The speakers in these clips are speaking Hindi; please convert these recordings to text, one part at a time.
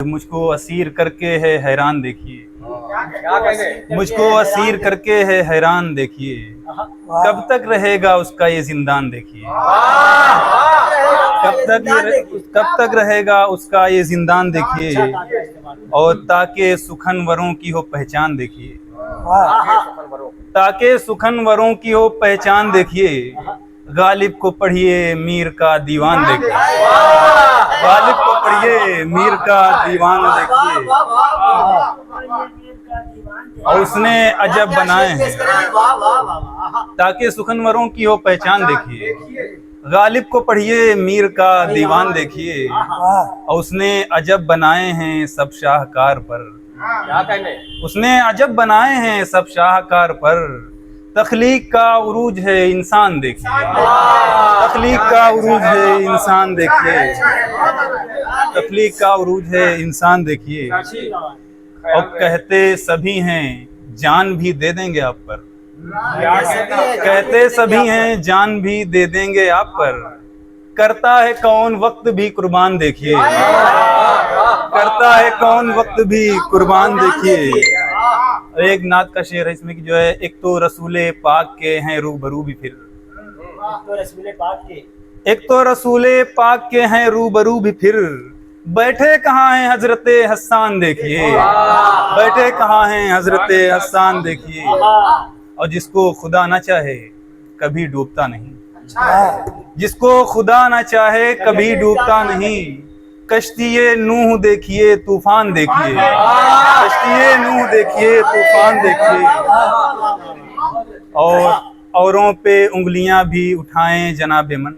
मुझको असीर करके है हैरान देखिए, मुझको असीर करके है हैरान देखिए, कब तक रहेगा उसका ये जिंदान देखिए, कब तक रहेगा उसका ये जिंदान देखिए, और ताकि सुखनवरों की हो पहचान देखिए, ताकि सुखनवरों की हो पहचान देखिए, गालिब को पढ़िए मीर का दीवान देखिए, गालिब को पढ़िए मीर का दीवान देखिए, और उसने अजब बनाए हैं, ताकि सुखनवरों की हो पहचान देखिए, गालिब को पढ़िए मीर का दीवान देखिए, और उसने अजब बनाए हैं सब शाहकार पर, उसने अजब बनाए हैं सब शाहकार पर, तख्लीक का उरूज है इंसान देखिए, तख्लीक का उरूज है इंसान देखिए, तख्लीक का उरूज है इंसान देखिए, और कहते सभी हैं जान भी दे देंगे आप पर, कहते सभी हैं जान भी दे देंगे आप पर, करता है कौन वक्त भी कुर्बान देखिए, करता है कौन वक्त भी कुर्बान देखिए। एक नात का शेर है इसमें कि जो है, एक तो रसूले पाक के हैं रूबरू भी फिर, एक तो रसूले पाक के हैं रूबरू भी फिर, बैठे कहाँ हैं हजरते हस्सान देखिए, बैठे कहाँ हैं हजरते हस्सान देखिए, और जिसको खुदा ना चाहे कभी डूबता नहीं, जिसको खुदा ना चाहे कभी डूबता नहीं, कश्तिये नूह देखिए तूफान देखिए, कश्तिये नूह देखिए तूफान देखिए, और औरों पे उंगलियां भी उठाएं जनाबे मन,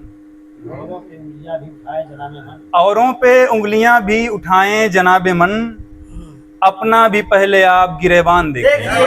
औरों पे उंगलियां भी उठाएं जनाबे मन, अपना भी पहले आप गिरेबान देखिए।